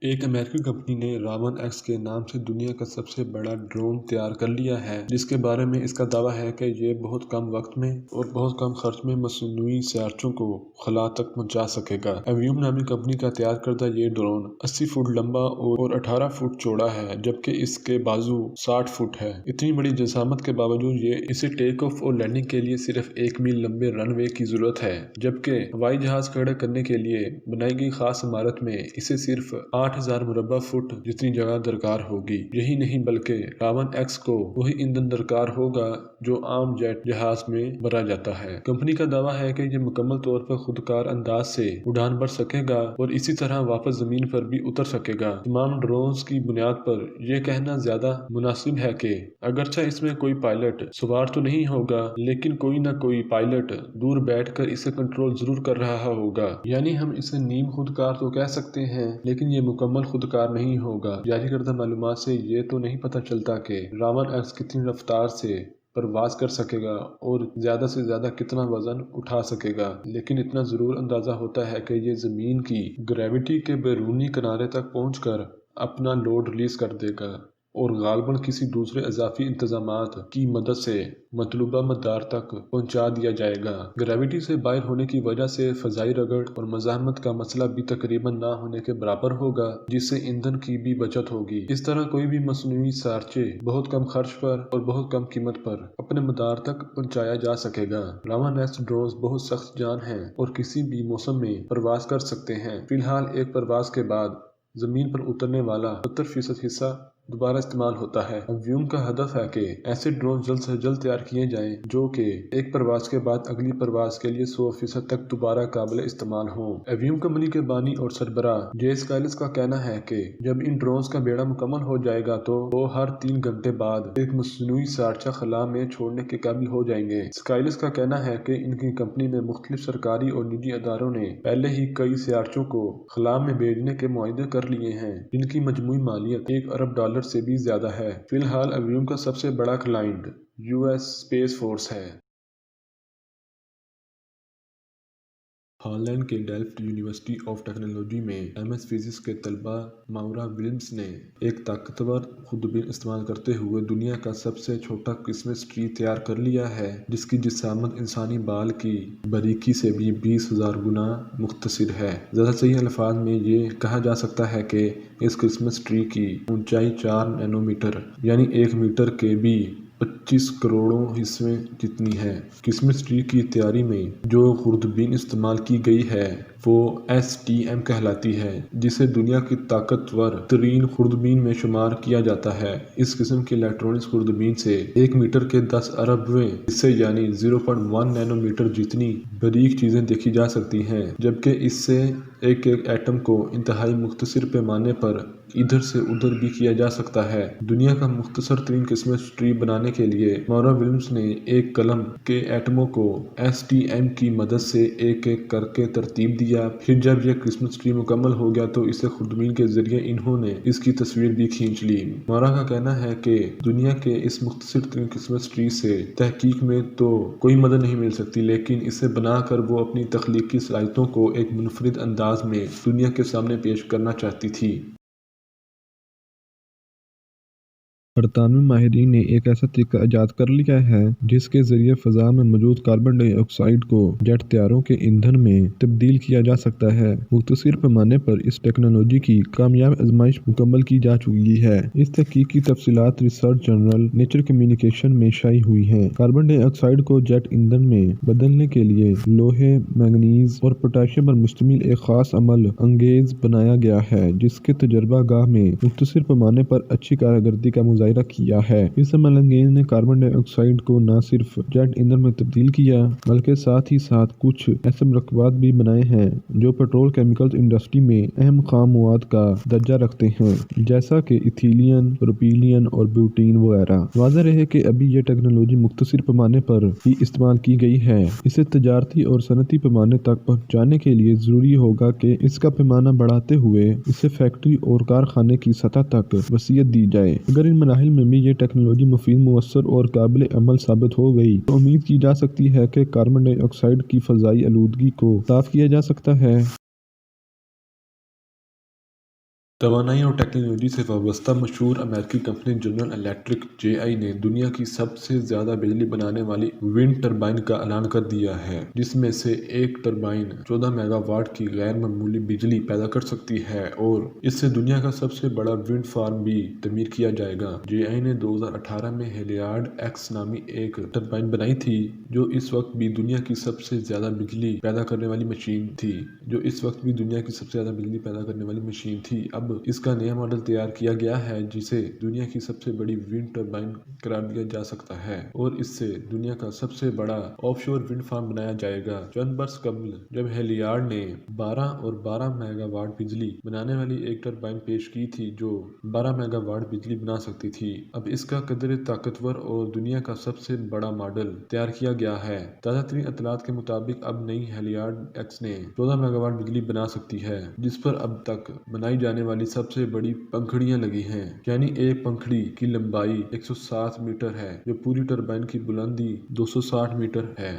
एक अमेरिकी कंपनी ने रावण एक्स के नाम से दुनिया का सबसे बड़ा ड्रोन तैयार कर लिया है, जिसके बारे में इसका दावा है कि ये बहुत कम वक्त में और बहुत कम खर्च में मसनूई सियारचों को खला तक पहुंचा सकेगा। एवियम नामी कंपनी का तैयार करदा ये ड्रोन 80 फुट लंबा और 18 फुट चौड़ा है, जबकि इसके बाजू 60 फुट है। इतनी बड़ी जसामत के बावजूद इसे टेक ऑफ और लैंडिंग के लिए सिर्फ 1 मील लंबे रनवे की जरूरत है, जबकि हवाई जहाज खड़े करने के लिए बनाई गई खास इमारत में इसे सिर्फ 8000 मुरब्बा फुट जितनी जगह दरकार होगी। यही नहीं बल्कि रावण एक्स को वही ईंधन दरकार होगा जो आम जेट जहाज में भरा जाता है। कंपनी का दावा है कि ये मुकम्मल तौर पर खुदकार अंदाज से उड़ान भर सकेगा और इसी तरह वापस जमीन पर भी उतर सकेगा। तमाम ड्रोन्स की बुनियाद पर यह कहना ज्यादा मुनासिब है कि अगरचा इसमें कोई पायलट सवार तो नहीं होगा, लेकिन कोई ना कोई पायलट दूर बैठकर इसे कंट्रोल जरूर कर रहा होगा। यानी हम इसे नीम खुदकार तो कह सकते हैं, लेकिन ये मुकम्मल खुदकार नहीं होगा। जारी करदा मालूमात से ये तो नहीं पता चलता कि रावण एक्स कितनी रफ्तार से परवाज कर सकेगा और ज्यादा से ज्यादा कितना वजन उठा सकेगा, लेकिन इतना जरूर अंदाजा होता है कि ये जमीन की ग्रेविटी के बैरूनी किनारे तक पहुंचकर अपना लोड रिलीज कर देगा और गालबन किसी दूसरे इजाफी इंतजामात की मदद से मतलूबा मदार तक पहुंचा दिया जाएगा। ग्रेविटी से बाहर होने की वजह से फजाई रगड़ और मज़ाहमत का मसला भी तकरीबन ना होने के बराबर होगा, जिससे ईंधन की भी बचत होगी। इस तरह कोई भी मसनूई सारचे बहुत कम खर्च पर और बहुत कम कीमत पर अपने मदार तक पहुंचाया जा सकेगा। रावण एक्स ड्रोन्स बहुत सख्त जान है और किसी भी मौसम में परवाज कर सकते हैं। फिलहाल एक परवाज के बाद जमीन पर उतरने वाला 70% हिस्सा दोबारा इस्तेमाल होता है। एवियम का हदफ है कि ऐसे ड्रोन जल्द से जल्द तैयार किए जाएं जो कि एक परवाज के बाद अगली परवाज के लिए 100% तक दोबारा काबिल इस्तेमाल हों। एवियम कंपनी के बानी और सरबराह जे स्काइलिस का कहना है कि जब इन ड्रोन्स का बेड़ा मुकम्मल हो जाएगा तो वो हर 3 घंटे बाद एक मसनूई सारचा खला में छोड़ने के काबिल हो जाएंगे। स्काइलिस का कहना है कि इनकी कंपनी में मुख्तलिफ सरकारी और निजी अदारों ने पहले ही कई सियारचों को खला में भेजने के मुआहदे कर लिए हैं, जिनकी मजमूई मालियत $1 अरब से भी ज्यादा है। फिलहाल एवियम का सबसे बड़ा क्लाइंट यूएस स्पेस फोर्स है। हॉलैंड के डेल्फ्ट यूनिवर्सिटी ऑफ टेक्नोलॉजी में एमएस फिजिक्स के तलबा माउरा विलियम्स ने एक ताकतवर खुर्दबीन इस्तेमाल करते हुए दुनिया का सबसे छोटा क्रिसमस ट्री तैयार कर लिया है, जिसकी जिसामत इंसानी बाल की बारीकी से भी 20,000 गुना मुख्तसर है। ज़्यादा सही अल्फाज में ये कहा जा सकता है कि इस क्रिसमस ट्री की ऊंचाई 4 नैनोमीटर यानी 1 मीटर के भी 25 करोड़ों हिस्से जितनी है। क्रिसमस ट्री की तैयारी में जो खुर्दबीन इस्तेमाल की गई है वो STM कहलाती है, जिसे दुनिया की ताकतवर तरीन खुर्दबीन में शुमार किया जाता है। इस किस्म की इलेक्ट्रॉनिक्स खुर्दबीन से 1 मीटर के 10 अरबवें हिस्से यानी 0.1 नैनोमीटर जितनी बारीक चीजें देखी जा सकती हैं, जबकि इससे एक एटम को इंतहाई मुख्तसर पैमाने पर इधर से उधर भी किया जा सकता है। दुनिया का मुख्तसर तरीन क्रिसमस ट्री बनाने के लिए माउरा विलियम्स ने एक कलम के एटमों को STM की मदद से एक एक करके तरतीब दिया। फिर जब यह क्रिसमस ट्री मुकम्मल हो गया तो इसे खुर्दबीन के जरिए इन्होंने इसकी तस्वीर भी खींच ली। माउरा का कहना है कि दुनिया के इस मुख्तसर तरीन क्रिसमस ट्री से तहकीक में तो कोई मदद नहीं मिल सकती, लेकिन इसे बनाकर वो अपनी तख्लीकी सलाहियतों को एक मुनफरिद अंदाज में दुनिया के सामने पेश करना चाहती थी। बरतानवी माहिरीन ने एक ऐसा तरीका ईजाद कर लिया है जिसके जरिए फ़ज़ा में मौजूद कार्बन डाइऑक्साइड को जेट तैयारों के ईंधन में तब्दील किया जा सकता है। मुख्तसर पैमाने पर इस टेक्नोलॉजी की कामयाब आजमाइश मुकम्मल की जा चुकी है। इस तहकीक की तफसीलात रिसर्च जर्नल नेचर कम्युनिकेशन में शाई हुई हैं। कार्बन डाइऑक्साइड को जेट ईंधन में बदलने के लिए लोहे, मैंगनीज और पोटाशियम पर मुश्तमिल एक खास अमल अंगेज बनाया गया है, जिसके तजर्बा गाह में मुख्तसर पैमाने पर अच्छी कारकर्दगी का मुजाहिरा किया है। इस अमल अंगेज ने कार्बन डाइऑक्साइड को न सिर्फ जेट ईंधन में तब्दील किया, बल्कि साथ ही साथ कुछ ऐसे मरकबात भी बनाए हैं जो पेट्रोल केमिकल्स इंडस्ट्री में अहम खाम मवाद का दर्जा रखते हैं, जैसा कि इथीलियन, प्रोपीलियन और ब्यूटीन वगैरह। वाज़ेह रहे कि अभी यह टेक्नोलॉजी मुख्तसर पैमाने पर ही इस्तेमाल की गई है। इसे तजारती और सनती पैमाने तक पहुँचाने के लिए जरूरी होगा कि इसका पैमाना बढ़ाते हुए इसे फैक्ट्री और कारखाने की सतह तक वसीयत दी जाए। अगर इन मराहिल में भी ये टेक्नोलॉजी मुफीद, मुअस्सर और काबिल अमल साबित हो गई तो उम्मीद की जा सकती है कि कार्बन डाइऑक्साइड की फ़ज़ाई आलूदगी को साफ किया जा सकता है। توانائی اور ٹیکنالوجی سے وابستہ مشہور امریکی کمپنی جنرل الیکٹرک (JE) نے دنیا کی سب سے زیادہ بجلی بنانے والی ونڈ ٹربائن کا اعلان کر دیا ہے، جس میں سے ایک ٹربائن 14 میگا واٹ کی غیر معمولی بجلی پیدا کر سکتی ہے اور اس سے دنیا کا سب سے بڑا ونڈ فارم بھی تعمیر کیا جائے گا۔ JE نے 2018 میں ہیلیارڈ ایکس نامی ایک ٹربائن بنائی تھی، جو اس وقت بھی دنیا کی سب سے زیادہ بجلی پیدا کرنے والی مشین تھی۔ اب اس کا نیا ماڈل تیار کیا گیا ہے جسے دنیا کی سب سے بڑی ونڈ ٹربائن قرار دیا جا سکتا ہے اور اس سے دنیا کا سب سے بڑا آف شور ونڈ فارم بنایا جائے گا۔ چند برس قبل جب ہیلیارڈ نے 12 میگا واٹ بجلی بنانے والی ایک ٹربائن پیش کی تھی جو 12 میگا واٹ بجلی بنا سکتی تھی، اب اس کا قدر طاقتور اور دنیا کا سب سے بڑا ماڈل تیار کیا گیا ہے۔ تازہ ترین اطلاعات کے مطابق اب نئی ہیلیارڈ ایکس نے 14 میگا واٹ بجلی بنا سکتی ہے، جس پر اب تک بنائی جانے والی سب سے بڑی پنکھڑیاں لگی ہیں، یعنی ایک پنکھڑی کی لمبائی 160 میٹر ہے جو پوری ٹربائن کی بلندی 260 میٹر ہے۔